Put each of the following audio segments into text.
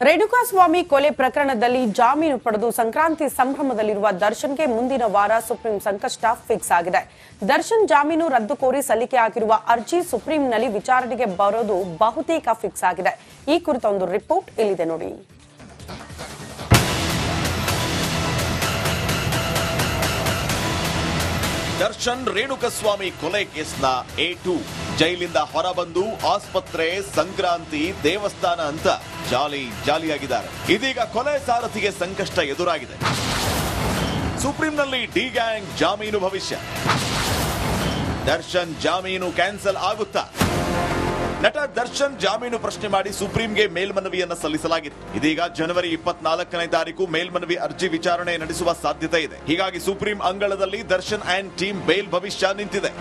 ರೇಣುಕಾಸ್ವಾಮಿ ಕೊಲೆ ಪ್ರಕರಣದಲ್ಲಿ ಜಾಮೀನು ಪಡೆದು ಸಂಕ್ರಾಂತಿ ಸಂಭ್ರಮದಲ್ಲಿರುವ ದರ್ಶನ್ಗೆ ಮುಂದಿನ ವಾರ ಸುಪ್ರೀಂ ಸಂಕಷ್ಟ ಫಿಕ್ಸ್ ಆಗಿದೆ. ದರ್ಶನ್ ಜಾಮೀನು ರದ್ದು ಕೋರಿ ಸಲ್ಲಿಕೆ ಆಗಿರುವ ಅರ್ಜಿ ಸುಪ್ರೀಂನಲ್ಲಿ ವಿಚಾರಣೆಗೆ ಬರೋದು ಬಹುತೇಕ ಫಿಕ್ಸ್ ಆಗಿದೆ. ಈ ಕುರಿತ ಒಂದು ರಿಪೋರ್ಟ್ ಇಲ್ಲಿದೆ ನೋಡಿ. ದರ್ಶನ್ ರೇಣುಕಸ್ವಾಮಿ ಕೊಲೆ ಕೇಸ್ನ A2 ಜೈಲಿಂದ ಹೊರಬಂದು ಆಸ್ಪತ್ರೆ, ಸಂಕ್ರಾಂತಿ, ದೇವಸ್ಥಾನ ಅಂತ ಜಾಲಿಯಾಗಿದ್ದಾರೆ. ಇದೀಗ ಕೊಲೆ ಸಾರಥಿಗೆ ಸಂಕಷ್ಟ ಎದುರಾಗಿದೆ. ಸುಪ್ರೀಂನಲ್ಲಿ ಡಿ ಗ್ಯಾಂಗ್ ಜಾಮೀನು ಭವಿಷ್ಯ. ದರ್ಶನ್ ಜಾಮೀನು ಕ್ಯಾನ್ಸಲ್ ಆಗುತ್ತಾ? ನಟ ದರ್ಶನ್ ಜಾಮೀನು ಪ್ರಶ್ನೆ ಮಾಡಿ ಸುಪ್ರೀಂಗೆ ಮೇಲ್ಮನವಿಯನ್ನ ಸಲ್ಲಿಸಲಾಗಿತ್ತು. ಇದೀಗ ಜನವರಿ 24ನೇ ತಾರೀಕು ಮೇಲ್ಮನವಿ ಅರ್ಜಿ ವಿಚಾರಣೆ ನಡೆಸುವ ಸಾಧ್ಯತೆ ಇದೆ. ಹೀಗಾಗಿ ಸುಪ್ರೀಂ ಅಂಗಳದಲ್ಲಿ ದರ್ಶನ್ ಅಂಡ್ ಟೀಮ್ ಬೇಲ್ ಭವಿಷ್ಯ ನಿಂತಿದೆ.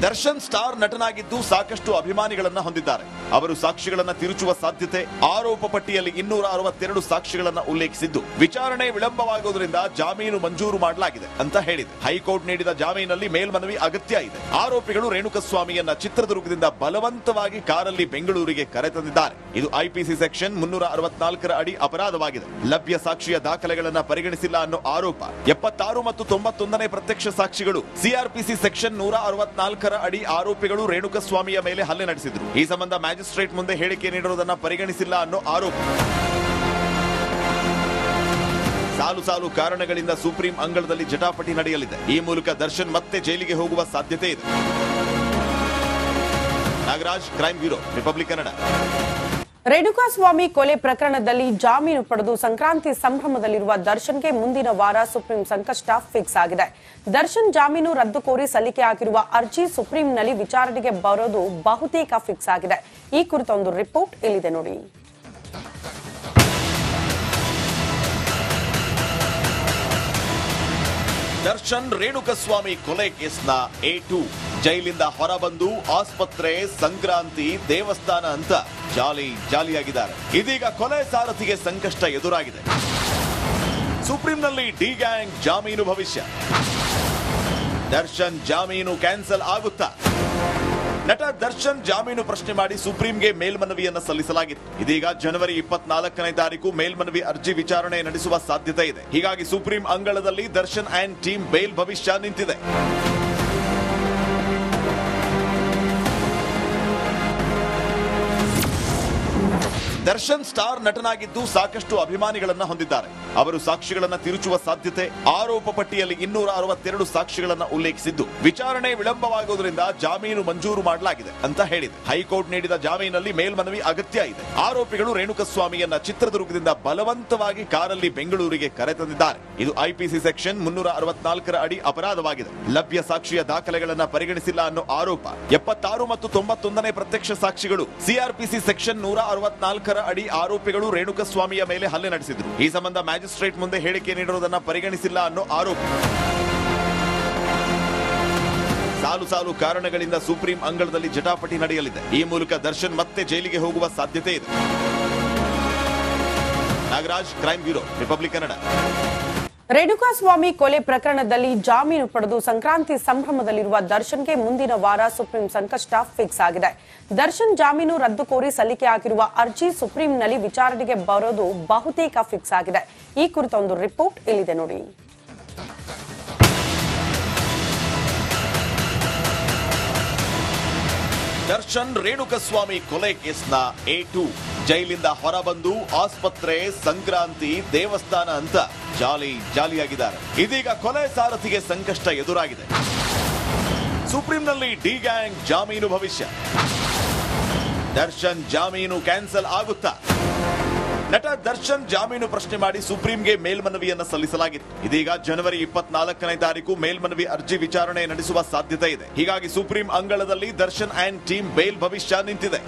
ದರ್ಶನ್ ಸ್ಟಾರ್ ನಟನಾಗಿದ್ದು ಸಾಕಷ್ಟು ಅಭಿಮಾನಿಗಳನ್ನ ಹೊಂದಿದ್ದಾರೆ. ಅವರು ಸಾಕ್ಷಿಗಳನ್ನ ತಿರುಚುವ ಸಾಧ್ಯತೆ. ಆರೋಪ ಪಟ್ಟಿಯಲ್ಲಿ 262 ಸಾಕ್ಷಿಗಳನ್ನ ಉಲ್ಲೇಖಿಸಿದ್ದು ವಿಚಾರಣೆ ವಿಳಂಬವಾಗುವುದರಿಂದ ಜಾಮೀನು ಮಂಜೂರು ಮಾಡಲಾಗಿದೆ ಅಂತ ಹೇಳಿದೆ. ಹೈಕೋರ್ಟ್ ನೀಡಿದ ಜಾಮೀನಲ್ಲಿ ಮೇಲ್ಮನವಿ ಅಗತ್ಯ ಇದೆ. ಆರೋಪಿಗಳು ರೇಣುಕಸ್ವಾಮಿಯನ್ನ ಚಿತ್ರದುರ್ಗದಿಂದ ಬಲವಂತವಾಗಿ ಕಾರಲ್ಲಿ ಬೆಂಗಳೂರಿಗೆ ಕರೆತಂದಿದ್ದಾರೆ. ಇದು ಐಪಿಸಿ ಸೆಕ್ಷನ್ 364ರ ಅಡಿ ಅಪರಾಧವಾಗಿದೆ. ಲಭ್ಯ ಸಾಕ್ಷಿಯ ದಾಖಲೆಗಳನ್ನ ಪರಿಗಣಿಸಿಲ್ಲ ಅನ್ನೋ ಆರೋಪ. 76 ಮತ್ತು 91ನೇ ಪ್ರತ್ಯಕ್ಷ ಸಾಕ್ಷಿಗಳು ಸಿಆರ್ಪಿಸಿ ಸೆಕ್ಷನ್ 164ರ ಅಡಿ ಆರೋಪಿಗಳು ರೇಣುಕಸ್ವಾಮಿಯ ಮೇಲೆ ಹಲ್ಲೆ ನಡೆಸಿದ್ರು. ಈ ಸಂಬಂಧ ಮ್ಯಾಜಿಸ್ಟ್ರೇಟ್ ಮುಂದೆ ಹೇಳಿಕೆ ನೀಡಿರುವುದನ್ನ ಪರಿಗಣಿಸಿಲ್ಲ ಅನ್ನೋ ಆರೋಪ. ಸಾಲು ಕಾರಣಗಳಿಂದ ಸುಪ್ರೀಂ ಅಂಗಳದಲ್ಲಿ ಜಟಾಪಟಿ ನಡೆಯಲಿದೆ. ಈ ಮೂಲಕ ದರ್ಶನ್ ಮತ್ತೆ ಜೈಲಿಗೆ ಹೋಗುವ ಸಾಧ್ಯತೆ ಇದೆ. Nagaraj, crime bureau, republic Kannada. Renukaswamy ಕೊಲೆ ಪ್ರಕರಣದಲ್ಲಿ ಜಾಮೀನು ಪಡೆದು ಸಂಕ್ರಾಂತಿ ಸಂಭ್ರಮದಲ್ಲಿರುವ ದರ್ಶನ್ಗೆ ಮುಂದಿನ ವಾರ ಸುಪ್ರೀಂ ಸಂಕಷ್ಟ ಫಿಕ್ಸ್ ಆಗಿದೆ. ದರ್ಶನ್ ಜಾಮೀನು ರದ್ದು ಕೋರಿ ಸಲ್ಲಿಕೆ ಆಗಿರುವ ಅರ್ಜಿ ಸುಪ್ರೀಂನಲ್ಲಿ ವಿಚಾರಣೆಗೆ ಬರೋದು ಬಹುತೇಕ ಫಿಕ್ಸ್ ಆಗಿದೆ. ಈ ಕುರಿತ ಒಂದು ರಿಪೋರ್ಟ್ ಇಲ್ಲಿದೆ ನೋಡಿ. ದರ್ಶನ್ ರೇಣುಕಸ್ವಾಮಿ ಕೊಲೆ ಕೇಸ್ನ A2 ಜೈಲಿಂದ ಹೊರಬಂದು ಆಸ್ಪತ್ರೆ, ಸಂಕ್ರಾಂತಿ, ದೇವಸ್ಥಾನ ಅಂತ ಜಾಲಿಯಾಗಿದ್ದಾರೆ. ಇದೀಗ ಕೊಲೆ ಸಾರಥಿಗೆ ಸಂಕಷ್ಟ ಎದುರಾಗಿದೆ. ಸುಪ್ರೀಂನಲ್ಲಿ ಡಿ ಗ್ಯಾಂಗ್ ಜಾಮೀನು ಭವಿಷ್ಯ. ದರ್ಶನ್ ಜಾಮೀನು ಕ್ಯಾನ್ಸಲ್ ಆಗುತ್ತಾ? ನಟ ದರ್ಶನ್ ಜಾಮೀನು ಪ್ರಶ್ನೆ ಮಾಡಿ ಸುಪ್ರೀಂಗೆ ಮೇಲ್ಮನವಿಯನ್ನ ಸಲ್ಲಿಸಲಾಗಿತ್ತು. ಇದೀಗ ಜನವರಿ 24ನೇ ತಾರೀಕು ಮೇಲ್ಮನವಿ ಅರ್ಜಿ ವಿಚಾರಣೆ ನಡೆಸುವ ಸಾಧ್ಯತೆ ಇದೆ. ಹೀಗಾಗಿ ಸುಪ್ರೀಂ ಅಂಗಳದಲ್ಲಿ ದರ್ಶನ್ ಅಂಡ್ ಟೀಮ್ ಬೇಲ್ ಭವಿಷ್ಯ ನಿಂತಿದೆ. ದರ್ಶನ್ ಸ್ಟಾರ್ ನಟನಾಗಿದ್ದು ಸಾಕಷ್ಟು ಅಭಿಮಾನಿಗಳನ್ನ ಹೊಂದಿದ್ದಾರೆ. ಅವರು ಸಾಕ್ಷಿಗಳನ್ನ ತಿರುಚುವ ಸಾಧ್ಯತೆ. ಆರೋಪ ಪಟ್ಟಿಯಲ್ಲಿ 262 ಸಾಕ್ಷಿಗಳನ್ನ ಉಲ್ಲೇಖಿಸಿದ್ದು ವಿಚಾರಣೆ ವಿಳಂಬವಾಗುವುದರಿಂದ ಜಾಮೀನು ಮಂಜೂರು ಮಾಡಲಾಗಿದೆ ಅಂತ ಹೇಳಿದೆ. ಹೈಕೋರ್ಟ್ ನೀಡಿದ ಜಾಮೀನಲ್ಲಿ ಮೇಲ್ಮನವಿ ಅಗತ್ಯ ಇದೆ. ಆರೋಪಿಗಳು ರೇಣುಕಸ್ವಾಮಿಯನ್ನ ಚಿತ್ರದುರ್ಗದಿಂದ ಬಲವಂತವಾಗಿ ಕಾರಲ್ಲಿ ಬೆಂಗಳೂರಿಗೆ ಕರೆತಂದಿದ್ದಾರೆ. ಇದು ಐಪಿಸಿ ಸೆಕ್ಷನ್ 364ರ ಅಡಿ ಅಪರಾಧವಾಗಿದೆ. ಲಭ್ಯ ಸಾಕ್ಷಿಯ ದಾಖಲೆಗಳನ್ನ ಪರಿಗಣಿಸಿಲ್ಲ ಅನ್ನೋ ಆರೋಪ. 76 ಮತ್ತು 91ನೇ ಪ್ರತ್ಯಕ್ಷ ಸಾಕ್ಷಿಗಳು ಸಿಆರ್ಪಿಸಿ ಸೆಕ್ಷನ್ 164ರ ಅಡಿ ಆರೋಪಿಗಳು ರೇಣುಕಸ್ವಾಮಿಯ ಮೇಲೆ ಹಲ್ಲೆ ನಡೆಸಿದ್ರು. ಈ ಸಂಬಂಧ ಮ್ಯಾಜಿಸ್ಟ್ರೇಟ್ ಮುಂದೆ ಹೇಳಿಕೆ ನೀಡಿರುವುದನ್ನ ಪರಿಗಣಿಸಿಲ್ಲ ಅನ್ನೋ ಆರೋಪ. ಸಾಲು ಕಾರಣಗಳಿಂದ ಸುಪ್ರೀಂ ಅಂಗಳದಲ್ಲಿ ಜಟಾಪಟಿ ನಡೆಯಲಿದೆ. ಈ ಮೂಲಕ ದರ್ಶನ್ ಮತ್ತೆ ಜೈಲಿಗೆ ಹೋಗುವ ಸಾಧ್ಯತೆ ಇದೆ. Nagaraj, crime bureau, republic Kannada. Renukaswamy ಕೊಲೆ ಪ್ರಕರಣದಲ್ಲಿ ಜಾಮೀನು ಪಡೆದು ಸಂಕ್ರಾಂತಿ ಸಂಭ್ರಮದಲ್ಲಿರುವ ದರ್ಶನ್ಗೆ ಮುಂದಿನ ವಾರ ಸುಪ್ರೀಂ ಸಂಕಷ್ಟ ಫಿಕ್ಸ್ ಆಗಿದೆ. ದರ್ಶನ್ ಜಾಮೀನು ರದ್ದು ಕೋರಿ ಸಲ್ಲಿಕೆ ಆಗಿರುವ ಅರ್ಜಿ ಸುಪ್ರೀಂನಲ್ಲಿ ವಿಚಾರಣೆಗೆ ಬರೋದು ಬಹುತೇಕ ಫಿಕ್ಸ್ ಆಗಿದೆ. ಈ ಕುರಿತ ಒಂದು ರಿಪೋರ್ಟ್ ಇಲ್ಲಿದೆ ನೋಡಿ. ದರ್ಶನ್ ರೇಣುಕಸ್ವಾಮಿ ಕೊಲೆ ಕೇಸ್ನ A2 ಜೈಲಿಂದ ಹೊರಬಂದು ಆಸ್ಪತ್ರೆ, ಸಂಕ್ರಾಂತಿ, ದೇವಸ್ಥಾನ ಅಂತ ಜಾಲಿಯಾಗಿದ್ದಾರೆ. ಇದೀಗ ಕೊಲೆ ಸಾರಥಿಗೆ ಸಂಕಷ್ಟ ಎದುರಾಗಿದೆ. ಸುಪ್ರೀಂನಲ್ಲಿ ಡಿ ಗ್ಯಾಂಗ್ ಜಾಮೀನು ಭವಿಷ್ಯ. ದರ್ಶನ್ ಜಾಮೀನು ಕ್ಯಾನ್ಸಲ್ ಆಗುತ್ತಾ? ನಟ ದರ್ಶನ್ ಜಾಮೀನು ಪ್ರಶ್ನೆ ಮಾಡಿ ಸುಪ್ರೀಂಗೆ ಮೇಲ್ಮನವಿಯನ್ನ ಸಲ್ಲಿಸಲಾಗಿತ್ತು. ಇದೀಗ ಜನವರಿ 24ನೇ ತಾರೀಕು ಮೇಲ್ಮನವಿ ಅರ್ಜಿ ವಿಚಾರಣೆ ನಡೆಸುವ ಸಾಧ್ಯತೆ ಇದೆ. ಹೀಗಾಗಿ ಸುಪ್ರೀಂ ಅಂಗಳದಲ್ಲಿ ದರ್ಶನ್ ಅಂಡ್ ಟೀಮ್ ಬೇಲ್ ಭವಿಷ್ಯ ನಿಂತಿದೆ.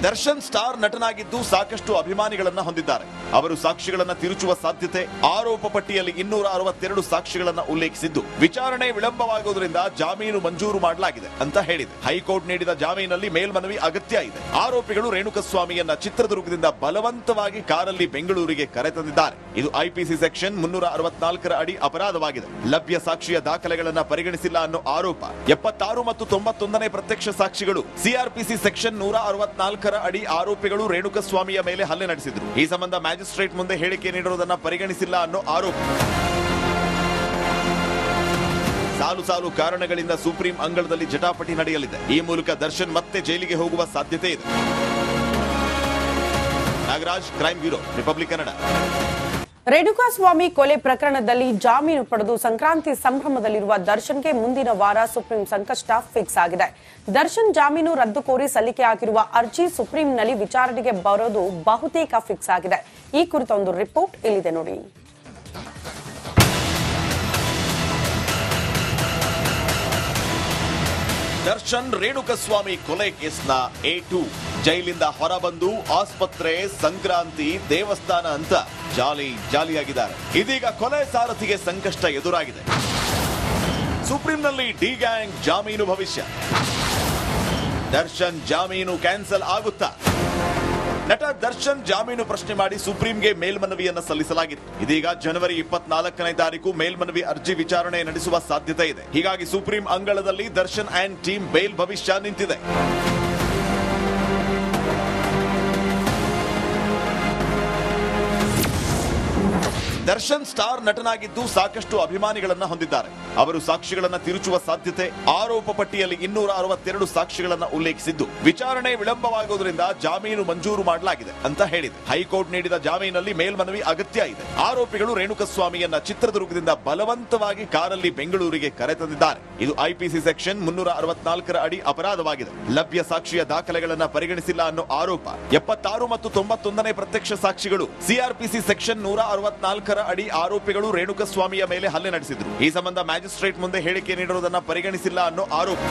ದರ್ಶನ್ ಸ್ಟಾರ್ ನಟನಾಗಿದ್ದು ಸಾಕಷ್ಟು ಅಭಿಮಾನಿಗಳನ್ನ ಹೊಂದಿದ್ದಾರೆ. ಅವರು ಸಾಕ್ಷಿಗಳನ್ನ ತಿರುಚುವ ಸಾಧ್ಯತೆ, ಆರೋಪ ಪಟ್ಟಿಯಲ್ಲಿ 262 ಸಾಕ್ಷಿಗಳನ್ನ ಉಲ್ಲೇಖಿಸಿದ್ದು, ವಿಚಾರಣೆ ವಿಳಂಬವಾಗುವುದರಿಂದ ಜಾಮೀನು ಮಂಜೂರು ಮಾಡಲಾಗಿದೆ ಅಂತ ಹೇಳಿದೆ. ಹೈಕೋರ್ಟ್ ನೀಡಿದ ಜಾಮೀನಲ್ಲಿ ಮೇಲ್ಮನವಿ ಅಗತ್ಯ ಇದೆ. ಆರೋಪಿಗಳು ರೇಣುಕಸ್ವಾಮಿಯನ್ನ ಚಿತ್ರದುರ್ಗದಿಂದ ಬಲವಂತವಾಗಿ ಕಾರಲ್ಲಿ ಬೆಂಗಳೂರಿಗೆ ಕರೆತಂದಿದ್ದಾರೆ. ಇದು ಐಪಿಸಿ ಸೆಕ್ಷನ್ 364 ಅಡಿ ಅಪರಾಧವಾಗಿದೆ. ಲಭ್ಯ ಸಾಕ್ಷಿಯ ದಾಖಲೆಗಳನ್ನ ಪರಿಗಣಿಸಿಲ್ಲ ಅನ್ನೋ ಆರೋಪ. 76 ಮತ್ತು 91ನೇ ಪ್ರತ್ಯಕ್ಷ ಸಾಕ್ಷಿಗಳು ಸಿಆರ್ಪಿಸಿ ಸೆಕ್ಷನ್ 164 ಅಡಿ ಆರೋಪಿಗಳು ರೇಣುಕಸ್ವಾಮಿಯ ಮೇಲೆ ಹಲ್ಲೆ ನಡೆಸಿದ್ರು. ಈ ಸಂಬಂಧ ಮ್ಯಾಜಿಸ್ಟ್ರೇಟ್ ಮುಂದೆ ಹೇಳಿಕೆ ನೀಡಿರುವುದನ್ನು ಪರಿಗಣಿಸಿಲ್ಲ ಅನ್ನೋ ಆರೋಪ. ಸಾಲು ಕಾರಣಗಳಿಂದ ಸುಪ್ರೀಂ ಅಂಗಳದಲ್ಲಿ ಜಟಾಪಟಿ ನಡೆಯಲಿದೆ. ಈ ಮೂಲಕ ದರ್ಶನ್ ಮತ್ತೆ ಜೈಲಿಗೆ ಹೋಗುವ ಸಾಧ್ಯತೆ ಇದೆ. Nagaraj, crime bureau, republic Kannada. Renukaswamy ಕೊಲೆ ಪ್ರಕರಣದಲ್ಲಿ ಜಾಮೀನು ಪಡೆದು ಸಂಕ್ರಾಂತಿ ಸಂಭ್ರಮದಲ್ಲಿರುವ ದರ್ಶನ್ಗೆ ಮುಂದಿನ ವಾರ ಸುಪ್ರೀಂ ಸಂಕಷ್ಟ ಫಿಕ್ಸ್ ಆಗಿದೆ. ದರ್ಶನ್ ಜಾಮೀನು ರದ್ದು ಕೋರಿ ಸಲ್ಲಿಕೆಯಾಗಿರುವ ಅರ್ಜಿ ಸುಪ್ರೀಂನಲ್ಲಿ ವಿಚಾರಣೆಗೆ ಬರೋದು ಬಹುತೇಕ ಫಿಕ್ಸ್ ಆಗಿದೆ. ಈ ಕುರಿತ ಒಂದು ರಿಪೋರ್ಟ್ ಇಲ್ಲಿದೆ ನೋಡಿ. ದರ್ಶನ್ ರೇಣುಕಸ್ವಾಮಿ ಕೊಲೆ ಕೇಸ್ನ A2 ಜೈಲಿಂದ ಹೊರಬಂದು ಆಸ್ಪತ್ರೆ, ಸಂಕ್ರಾಂತಿ, ದೇವಸ್ಥಾನ ಅಂತ ಜಾಲಿಯಾಗಿದ್ದಾರೆ. ಇದೀಗ ಕೊಲೆ ಸಾರಥಿಗೆ ಸಂಕಷ್ಟ ಎದುರಾಗಿದೆ. ಸುಪ್ರೀಂನಲ್ಲಿ ಡಿ ಗ್ಯಾಂಗ್ ಜಾಮೀನು ಭವಿಷ್ಯ. ದರ್ಶನ್ ಜಾಮೀನು ಕ್ಯಾನ್ಸಲ್ ಆಗುತ್ತಾ? ನಟ ದರ್ಶನ್ ಜಾಮೀನು ಪ್ರಶ್ನೆ ಮಾಡಿ ಸುಪ್ರೀಂಗೆ ಮೇಲ್ಮನವಿಯನ್ನು ಸಲ್ಲಿಸಲಾಗಿತ್ತು. ಇದೀಗ ಜನವರಿ 24ನೇ ತಾರೀಕು ಮೇಲ್ಮನವಿ ಅರ್ಜಿ ವಿಚಾರಣೆ ನಡೆಸುವ ಸಾಧ್ಯತೆ ಇದೆ. ಹೀಗಾಗಿ ಸುಪ್ರೀಂ ಅಂಗಳದಲ್ಲಿ ದರ್ಶನ್ ಅಂಡ್ ಟೀಮ್ ಬೇಲ್ ಭವಿಷ್ಯ ನಿಂತಿದೆ. ದರ್ಶನ್ ಸ್ಟಾರ್ ನಟನಾಗಿದ್ದು ಸಾಕಷ್ಟು ಅಭಿಮಾನಿಗಳನ್ನ ಹೊಂದಿದ್ದಾರೆ. ಅವರು ಸಾಕ್ಷಿಗಳನ್ನ ತಿರುಚುವ ಸಾಧ್ಯತೆ, ಆರೋಪ ಪಟ್ಟಿಯಲ್ಲಿ 262 ಸಾಕ್ಷಿಗಳನ್ನ ಉಲ್ಲೇಖಿಸಿದ್ದು, ವಿಚಾರಣೆ ವಿಳಂಬವಾಗುವುದರಿಂದ ಜಾಮೀನು ಮಂಜೂರು ಮಾಡಲಾಗಿದೆ ಅಂತ ಹೇಳಿದೆ. ಹೈಕೋರ್ಟ್ ನೀಡಿದ ಜಾಮೀನಲ್ಲಿ ಮೇಲ್ಮನವಿ ಅಗತ್ಯ ಇದೆ. ಆರೋಪಿಗಳು ರೇಣುಕಸ್ವಾಮಿಯನ್ನ ಚಿತ್ರದುರ್ಗದಿಂದ ಬಲವಂತವಾಗಿ ಕಾರಲ್ಲಿ ಬೆಂಗಳೂರಿಗೆ ಕರೆತಂದಿದ್ದಾರೆ. ಇದು ಐಪಿಸಿ ಸೆಕ್ಷನ್ 364 ಅಡಿ ಅಪರಾಧವಾಗಿದೆ. ಲಭ್ಯ ಸಾಕ್ಷಿಯ ದಾಖಲೆಗಳನ್ನ ಪರಿಗಣಿಸಿಲ್ಲ ಅನ್ನೋ ಆರೋಪ. 76 ಮತ್ತು 91ನೇ ಪ್ರತ್ಯಕ್ಷ ಸಾಕ್ಷಿಗಳು ಸಿಆರ್ಪಿಸಿ ಸೆಕ್ಷನ್ 164 ಅಡಿ ಆರೋಪಿಗಳು ರೇಣುಕಸ್ವಾಮಿಯ ಮೇಲೆ ಹಲ್ಲೆ ನಡೆಸಿದ್ರು. ಈ ಸಂಬಂಧ ಮ್ಯಾಜಿಸ್ಟ್ರೇಟ್ ಮುಂದೆ ಹೇಳಿಕೆ ನೀಡಿರುವುದನ್ನು ಪರಿಗಣಿಸಿಲ್ಲ ಅನ್ನೋ ಆರೋಪ.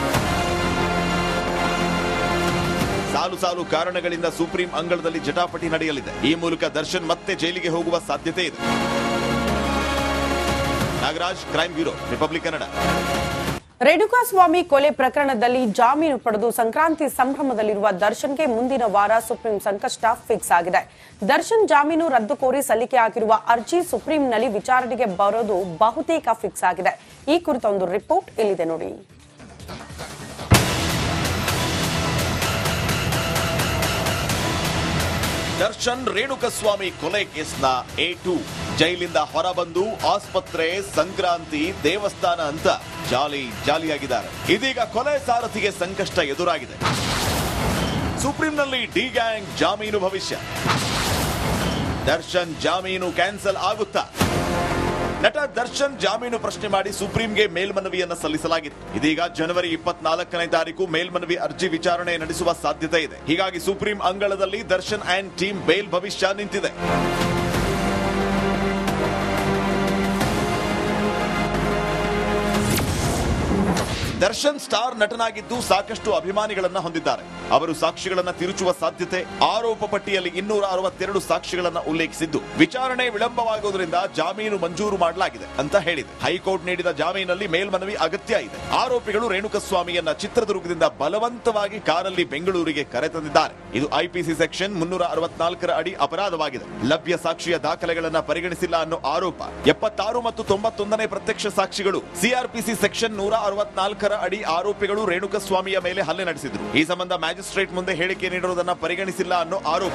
ಸಾಲು ಕಾರಣಗಳಿಂದ ಸುಪ್ರೀಂ ಅಂಗಳದಲ್ಲಿ ಜಟಾಪಟಿ ನಡೆಯಲಿದೆ. ಈ ಮೂಲಕ ದರ್ಶನ್ ಮತ್ತೆ ಜೈಲಿಗೆ ಹೋಗುವ ಸಾಧ್ಯತೆ ಇದೆ. Nagaraj, crime bureau, republic Kannada. Renukaswamy ಕೊಲೆ ಪ್ರಕರಣದಲ್ಲಿ ಜಾಮೀನು ಪಡೆದು ಸಂಕ್ರಾಂತಿ ಸಂಭ್ರಮದಲ್ಲಿರುವ ದರ್ಶನ್ಗೆ ಮುಂದಿನ ವಾರ ಸುಪ್ರೀಂ ಸಂಕಷ್ಟ ಫಿಕ್ಸ್ ಆಗಿದೆ. ದರ್ಶನ್ ಜಾಮೀನು ರದ್ದು ಕೋರಿ ಸಲ್ಲಿಕೆಯಾಗಿರುವ ಅರ್ಜಿ ಸುಪ್ರೀಂನಲ್ಲಿ ವಿಚಾರಣೆಗೆ ಬರೋದು ಬಹುತೇಕ ಫಿಕ್ಸ್ ಆಗಿದೆ. ಈ ಕುರಿತ ಒಂದು ರಿಪೋರ್ಟ್ ಇಲ್ಲಿದೆ ನೋಡಿ. ದರ್ಶನ್ ರೇಣುಕಸ್ವಾಮಿ ಕೊಲೆ ಕೇಸ್ನ A2 ಜೈಲಿಂದ ಹೊರಬಂದು ಆಸ್ಪತ್ರೆ, ಸಂಕ್ರಾಂತಿ, ದೇವಸ್ಥಾನ ಅಂತ ಜಾಲಿಯಾಗಿದ್ದಾರೆ. ಇದೀಗ ಕೊಲೆ ಸಾರಥಿಗೆ ಸಂಕಷ್ಟ ಎದುರಾಗಿದೆ. ಸುಪ್ರೀಂನಲ್ಲಿ ಡಿ ಗ್ಯಾಂಗ್ ಜಾಮೀನು ಭವಿಷ್ಯ. ದರ್ಶನ್ ಜಾಮೀನು ಕ್ಯಾನ್ಸಲ್ ಆಗುತ್ತಾ? ನಟ ದರ್ಶನ್ ಜಾಮೀನು ಪ್ರಶ್ನೆ ಮಾಡಿ ಸುಪ್ರೀಂಗೆ ಮೇಲ್ಮನವಿಯನ್ನು ಸಲ್ಲಿಸಲಾಗಿತ್ತು. ಇದೀಗ ಜನವರಿ 24ನೇ ತಾರೀಕು ಮೇಲ್ಮನವಿ ಅರ್ಜಿ ವಿಚಾರಣೆ ನಡೆಸುವ ಸಾಧ್ಯತೆ ಇದೆ. ಹೀಗಾಗಿ ಸುಪ್ರೀಂ ಅಂಗಳದಲ್ಲಿ ದರ್ಶನ್ ಅಂಡ್ ಟೀಮ್ ಬೇಲ್ ಭವಿಷ್ಯ ನಿಂತಿದೆ. ದರ್ಶನ್ ಸ್ಟಾರ್ ನಟನಾಗಿದ್ದು ಸಾಕಷ್ಟು ಅಭಿಮಾನಿಗಳನ್ನ ಹೊಂದಿದ್ದಾರೆ. ಅವರು ಸಾಕ್ಷಿಗಳನ್ನ ತಿರುಚುವ ಸಾಧ್ಯತೆ, ಆರೋಪ ಪಟ್ಟಿಯಲ್ಲಿ 262 ಸಾಕ್ಷಿಗಳನ್ನ ಉಲ್ಲೇಖಿಸಿದ್ದು, ವಿಚಾರಣೆ ವಿಳಂಬವಾಗುವುದರಿಂದ ಜಾಮೀನು ಮಂಜೂರು ಮಾಡಲಾಗಿದೆ ಅಂತ ಹೇಳಿದೆ. ಹೈಕೋರ್ಟ್ ನೀಡಿದ ಜಾಮೀನಲ್ಲಿ ಮೇಲ್ಮನವಿ ಅಗತ್ಯ ಇದೆ. ಆರೋಪಿಗಳು ರೇಣುಕಸ್ವಾಮಿಯನ್ನ ಚಿತ್ರದುರ್ಗದಿಂದ ಬಲವಂತವಾಗಿ ಕಾರಲ್ಲಿ ಬೆಂಗಳೂರಿಗೆ ಕರೆತಂದಿದ್ದಾರೆ. ಇದು ಐಪಿಸಿ ಸೆಕ್ಷನ್ 364 ಅಡಿ ಅಪರಾಧವಾಗಿದೆ. ಲಭ್ಯ ಸಾಕ್ಷಿಯ ದಾಖಲೆಗಳನ್ನ ಪರಿಗಣಿಸಿಲ್ಲ ಅನ್ನೋ ಆರೋಪ. 76 ಮತ್ತು 91ನೇ ಪ್ರತ್ಯಕ್ಷ ಸಾಕ್ಷಿಗಳು ಸಿಆರ್ಪಿಸಿ ಸೆಕ್ಷನ್ 164 ಅಡಿ ಆರೋಪಿಗಳು ರೇಣುಕಸ್ವಾಮಿಯ ಮೇಲೆ ಹಲ್ಲೆ ನಡೆಸಿದ್ರು. ಈ ಸಂಬಂಧ ಮ್ಯಾಜಿಸ್ಟ್ರೇಟ್ ಮುಂದೆ ಹೇಳಿಕೆ ನೀಡಿರುವುದನ್ನು ಪರಿಗಣಿಸಿಲ್ಲ ಅನ್ನೋ ಆರೋಪ.